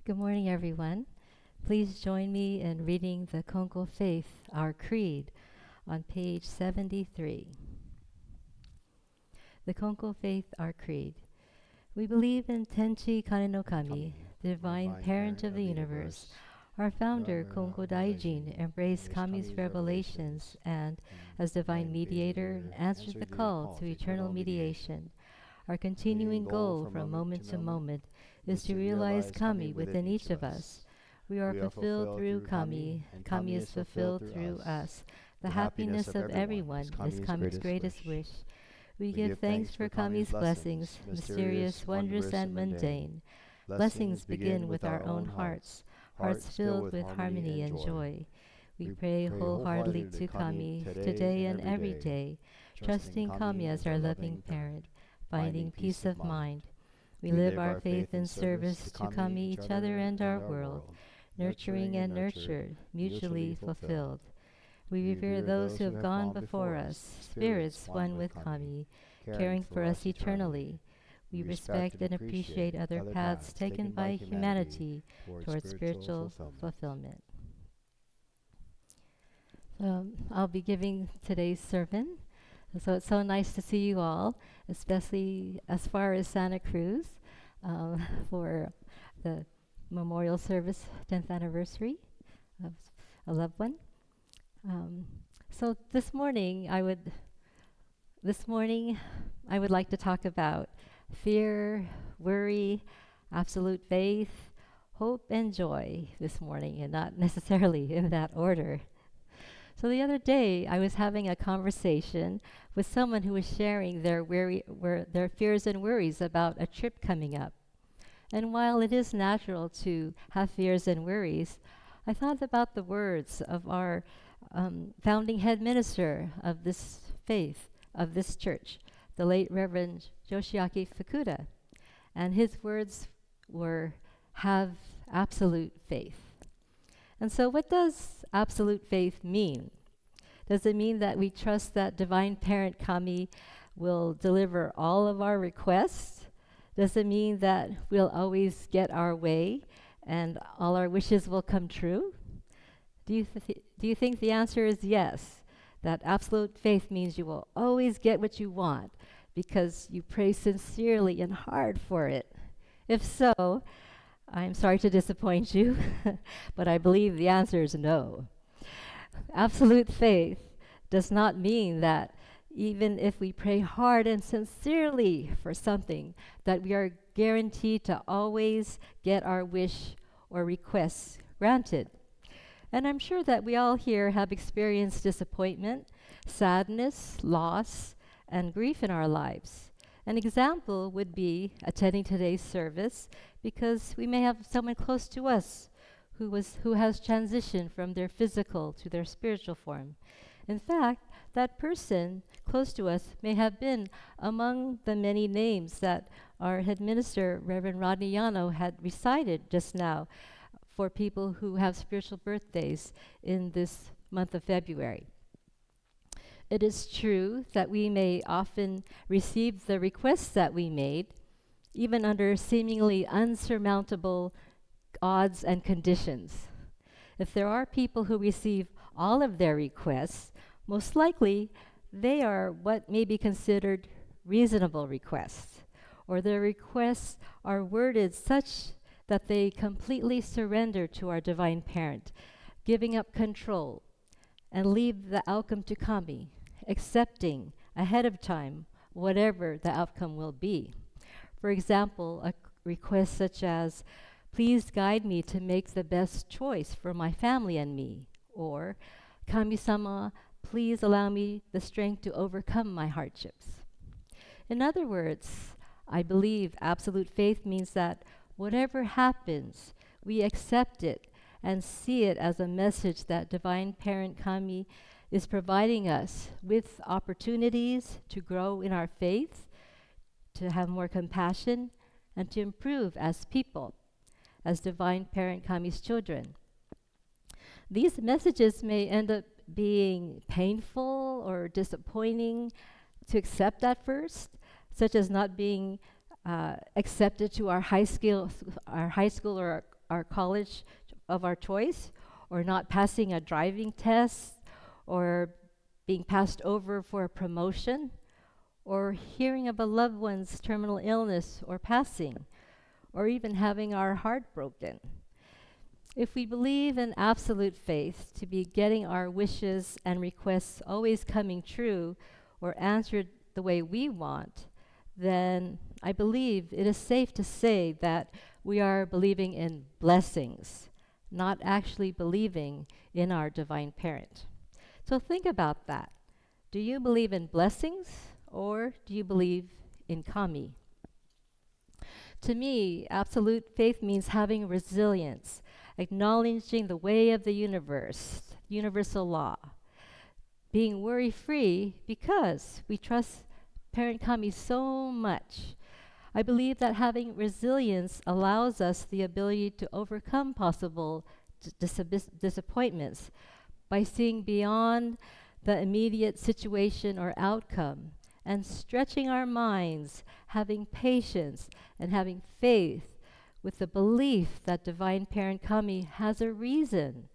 Good morning, everyone. Please join me in reading the Konko Faith, our creed, on page 73. The Konko Faith, our creed. We believe in Tenchi Kane no Kami, the divine parent of the universe. Our founder, Konko Daijin, embraced Kami's revelations and, as divine mediator, answered the call to eternal mediation. Our continuing goal from moment to moment is to realize Kami within each of us. We are fulfilled through Kami. Kami is fulfilled through us. The happiness of everyone is Kami's greatest wish. We give thanks for Kami's blessings, mysterious, wondrous, and mundane. Blessings begin with our own hearts, hearts filled with harmony and joy. We pray wholeheartedly to Kami today and every day, trusting Kami as our loving parent, finding peace of mind. We live our faith in service to Kami, each other, and our world, nurturing and nurtured, mutually fulfilled. We revere those who have gone before us, spirits one with Kami, caring for us eternally. We respect and appreciate other paths taken by humanity towards spiritual fulfillment. I'll be giving today's sermon. So it's so nice to see you all, especially as far as Santa Cruz for the memorial service 10th anniversary of a loved one. So this morning I would like to talk about fear, worry, absolute faith, hope, and joy this morning, and not necessarily in that order. So the other day, I was having a conversation with someone who was sharing their fears and worries about a trip coming up. And while it is natural to have fears and worries, I thought about the words of our founding head minister of this faith, of this church, the late Reverend Yoshiaki Fukuda. And his words were, "Have absolute faith." And so what does absolute faith mean? Does it mean that we trust that divine parent Kami will deliver all of our requests? Does it mean that we'll always get our way and all our wishes will come true? Do you think the answer is yes, that absolute faith means you will always get what you want because you pray sincerely and hard for it? If so, I'm sorry to disappoint you, but I believe the answer is no. Absolute faith does not mean that even if we pray hard and sincerely for something, that we are guaranteed to always get our wish or requests granted. And I'm sure that we all here have experienced disappointment, sadness, loss, and grief in our lives. An example would be attending today's service because we may have someone close to us who has transitioned from their physical to their spiritual form. In fact, that person close to us may have been among the many names that our head minister, Reverend Rodney Yano, had recited just now for people who have spiritual birthdays in this month of February. It is true that we may often receive the requests that we made, even under seemingly unsurmountable odds and conditions. If there are people who receive all of their requests, most likely they are what may be considered reasonable requests, or their requests are worded such that they completely surrender to our divine parent, giving up control, and leave the outcome to Kami, accepting ahead of time whatever the outcome will be. For example, a request such as, "Please guide me to make the best choice for my family and me," or, "Kami-sama, please allow me the strength to overcome my hardships." In other words, I believe absolute faith means that whatever happens, we accept it and see it as a message that Divine Parent Kami is providing us with opportunities to grow in our faith, to have more compassion, and to improve as people, as Divine Parent Kami's children. These messages may end up being painful or disappointing to accept at first, such as not being accepted to our high school or our college of our choice, or not passing a driving test, or being passed over for a promotion, or hearing of a loved one's terminal illness or passing, or even having our heart broken. If we believe in absolute faith to be getting our wishes and requests always coming true or answered the way we want, then I believe it is safe to say that we are believing in blessings, not actually believing in our divine parent. So think about that. Do you believe in blessings or do you believe in kami? To me, absolute faith means having resilience, acknowledging the way of the universe, universal law, being worry-free because we trust Parent Kami so much. I believe that having resilience allows us the ability to overcome possible disappointments by seeing beyond the immediate situation or outcome and stretching our minds, having patience, and having faith with the belief that Divine Parent Kami has a reason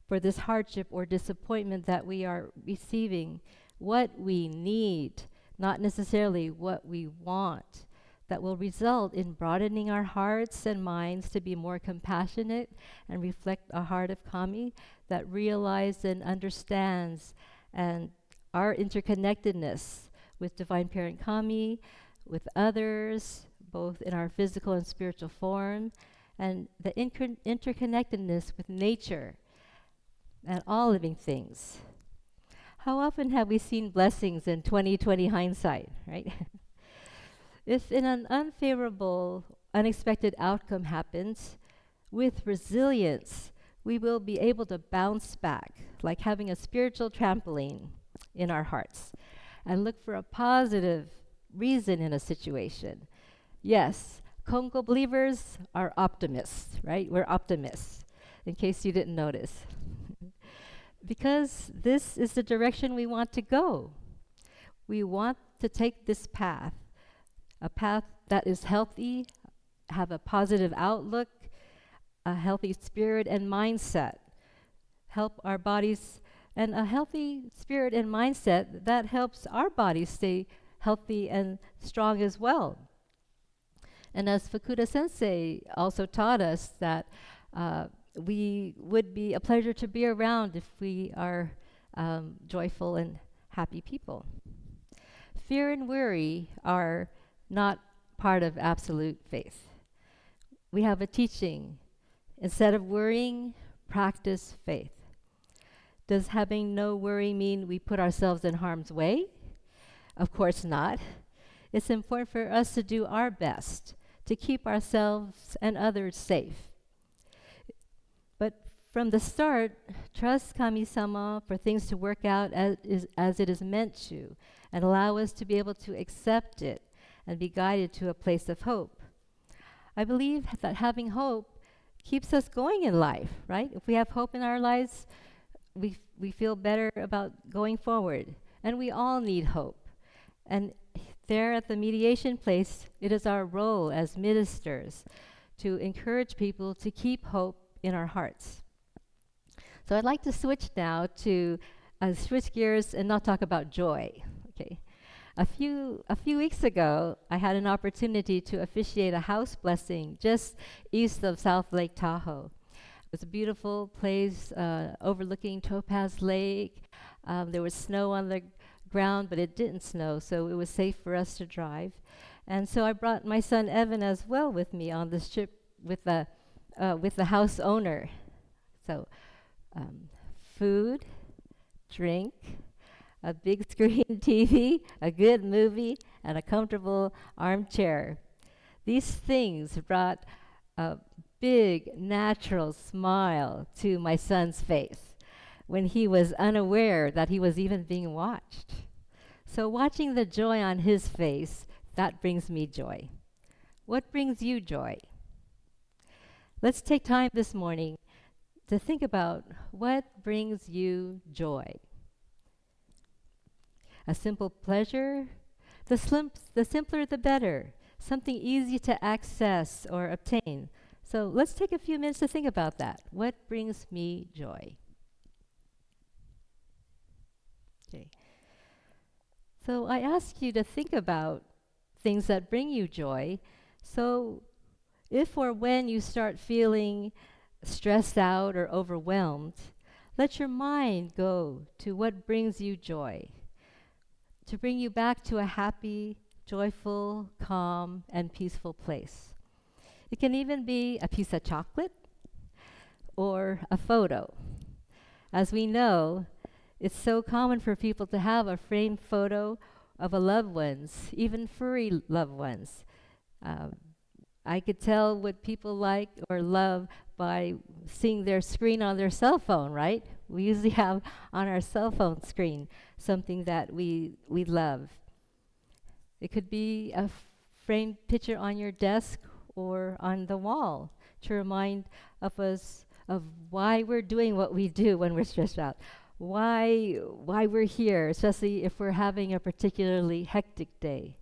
for this hardship or disappointment that we are receiving, what we need, not necessarily what we want, that will result in broadening our hearts and minds to be more compassionate and reflect a heart of Kami that realizes and understands and our interconnectedness with Divine Parent Kami, with others, both in our physical and spiritual form, and the interconnectedness with nature and all living things. How often have we seen blessings in 2020 hindsight, right? If in an unfavorable, unexpected outcome happens, with resilience, we will be able to bounce back, like having a spiritual trampoline in our hearts, and look for a positive reason in a situation. Yes, Konko believers are optimists, right? We're optimists, in case you didn't notice. Because this is the direction we want to go. We want to take this path, a path that is healthy, have a positive outlook, a healthy spirit and mindset, help our bodies, and a healthy spirit and mindset that helps our bodies stay healthy and strong as well. And as Fukuda Sensei also taught us that we would be a pleasure to be around if we are joyful and happy people. Fear and worry are not part of absolute faith. We have a teaching. Instead of worrying, practice faith. Does having no worry mean we put ourselves in harm's way? Of course not. It's important for us to do our best to keep ourselves and others safe. But from the start, trust Kami-sama for things to work out as it is meant to, and allow us to be able to accept it and be guided to a place of hope. I believe that having hope keeps us going in life, right? If we have hope in our lives, we feel better about going forward. And we all need hope. And there at the mediation place, it is our role as ministers to encourage people to keep hope in our hearts. So I'd like to switch now to switch gears and not talk about joy. Okay. A few weeks ago, I had an opportunity to officiate a house blessing just east of South Lake Tahoe. It was a beautiful place overlooking Topaz Lake. There was snow on the ground, but it didn't snow, so it was safe for us to drive. And so I brought my son Evan as well with me on this trip with the house owner. So food, drink, a big screen TV, a good movie, and a comfortable armchair. These things brought a big, natural smile to my son's face when he was unaware that he was even being watched. So watching the joy on his face, that brings me joy. What brings you joy? Let's take time this morning to think about what brings you joy. A simple pleasure? The simpler the better. Something easy to access or obtain. So let's take a few minutes to think about that. What brings me joy? Okay. So I ask you to think about things that bring you joy. So if or when you start feeling stressed out or overwhelmed, let your mind go to what brings you joy, to bring you back to a happy, joyful, calm, and peaceful place. It can even be a piece of chocolate or a photo. As we know, it's so common for people to have a framed photo of a loved ones, even furry loved ones. Um, I could tell what people like or love by seeing their screen on their cell phone, right? We usually have on our cell phone screen something that we love. It could be a framed picture on your desk or on the wall to remind of us of why we're doing what we do when we're stressed out. Why we're here, especially if we're having a particularly hectic day.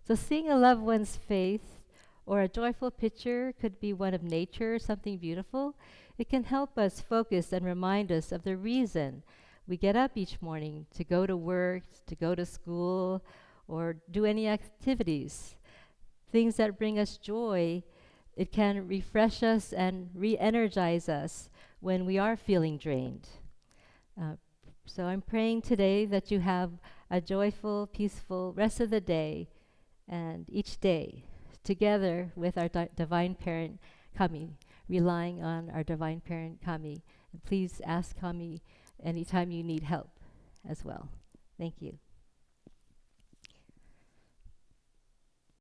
So seeing a loved one's face or a joyful picture could be one of nature, something beautiful. It can help us focus and remind us of the reason we get up each morning to go to work, to go to school, or do any activities. Things that bring us joy, it can refresh us and re-energize us when we are feeling drained. Uh, so I'm praying today that you have a joyful, peaceful rest of the day and each day together with our Divine Parent, Kami, relying on our Divine Parent, Kami. And please ask Kami anytime you need help as well. Thank you.